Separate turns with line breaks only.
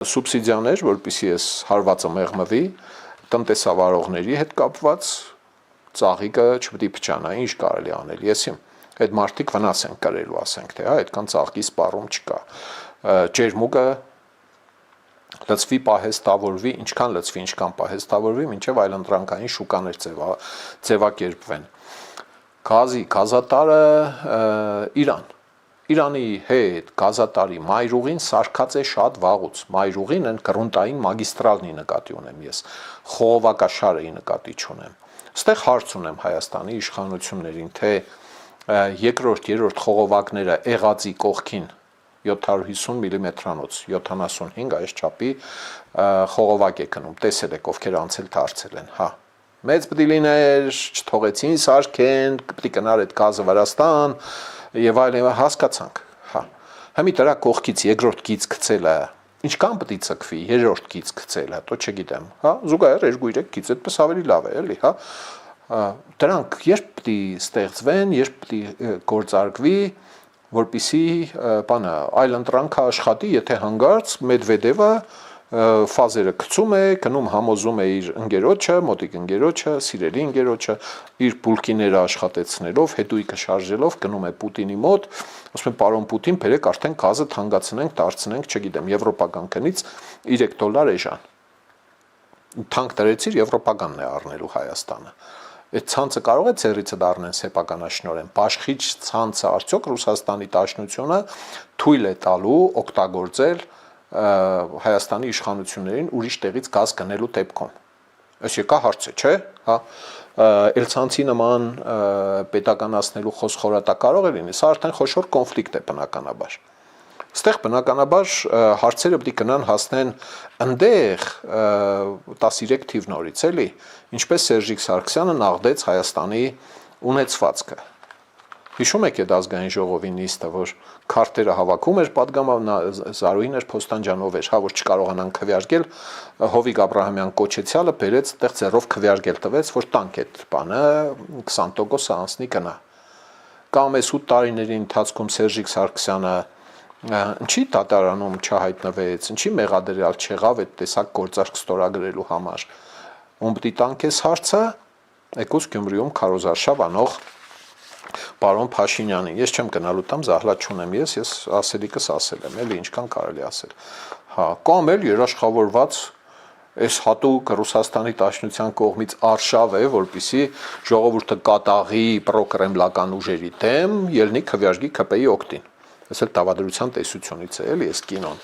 Սուբսիդիաներ, որպեսզի այս հարվածը մեղմվի, տնտեսավարողների հետ կապված ծաղիկը չպետք է փչանա, ինչ կարելի անել։ Ես իմ այդ մարդիկ վնաս են կրելու, ասենք թե, հա, այդքան ծաղկի սպառում չկա։ Ջերմուկը լցվի, պահեստավորվի, ինչքան լցվի, ինչքան պահեստավորվի, մինչև այլընտրանքային շուկաներ ձևակերպվեն։ Գազատարը Իրանի հետ գազատարի մայրուղին սարքած է շատ վաղուց։ Մայրուղին են կռունտային մագիստրալնի նկատի ունեմ ես, խողովակաշարի նկատի չունեմ։ Այստեղ հարց ունեմ Հայաստանի իշխանություններին, թե երկրորդ, երրորդ խողովակները Էղածի կողքին 750 մմ-անոց, 75 այս չափի խողովակ է գնում, տեսել եք ովքեր անցել դարձել են, հա։ Մեծ պիտի լիներ, չթողեցին սարքեն, պիտի կնար այդ գազը Վրաստան եւ այլն, հասկացանք, հա։ Հիմա դրա կողքից երկրորդ գիծ գցելը ինչքան պիտի ցկվի, երրորդ գիծ գցելը, հետո չգիտեմ, հա, զուգահեռ 2-3 գիծ այդպես ավելի լավ է, էլի, հա։ Դրանք երբ պիտի ստեղծվեն, երբ պիտի գործարկվի, որպեսզի բանը այլընտրանքը աշխատի, եթե հանգարց Մեդվեդևը ֆազերը գցում է, գնում համոզում է իր ընկերոջը, մոտիկ ընկերոջը, սիրելի ընկերոջը, իր բուլկիները աշխատեցնելով, հետույքը շարժելով, գնում է Պուտինի մոտ, ասում է պարոն Պուտին, բերեք արդեն գազը թանկացնենք, դարձնենք, չգիտեմ, եվրոպական գնից $3 էժան։ Թանկ դրեցիր, եվրոպականն է առնելու Հայաստանը։ Այդ ցանցը կարող է ցերիցը դառնեն սեփականաշնորհեն։ Բաշխիչ ցանցը արդյոք Ռուսաստանի Դաշնությունը թույլ է տալու օգտագործել Հայաստանի իշխանություններին ուրիշ տեղից գազ գնելու դեպքում։ Այս եկա հարցը, չէ՞, հա։ Էլցանցի նման պետականացնելու խոսխորատա կարող է լինի, սա արդեն խոշոր կոնֆլիկտ է բնականաբար։ Այստեղ բնականաբար հարցերը պետք է գնան հասնեն ընդեղ 13 թիվնորից, էլի, ինչպես Սերժիկ Սարգսյանը նաղդեց Հայաստանի ունեցվածքը։ Հիշում եք այդ ազգային ժողովի նիստը, որ քարտերը հավաքում էր Զարուհին էր Փոստանջանով էր, հա, որ չկարողանան քվեարկել, Հովիկ Աբրահամյան կոչեցյալը բերեց այդտեղ ձեռով քվեարկել տվեց, որ տանք այդ բանը 20% անցնի գնա։ Կամ այս 8 տարիների ընթացքում Սերժիկ Սարգսյանը ինչի դատարանում չհայտնվեց, ինչի մեղադրյալ չեղավ այդ տեսակ գործարք ստորագրելու համար։ Ում պիտի տանք էս հարցը, եկուս Գյումրիում քարոզարշավ անող պարոն Փաշինյանին, ես չեմ գնալու տամ, զահլա չունեմ ես ասելիքս ասել եմ, էլի ինչքան կարելի ասել։ Հա, կամ էլ երաշխավորված այս հատուկ Ռուսաստանի Դաշնության կողմից արշավ է, որպեսզի ժողովուրդը կատաղի պրոկրեմլական ուժերի դեմ, ելնի քվեարկի ԿՊ-ի օգտին։ Այս էլ դավադրության տեսությունից է, էլի, այս կինոն։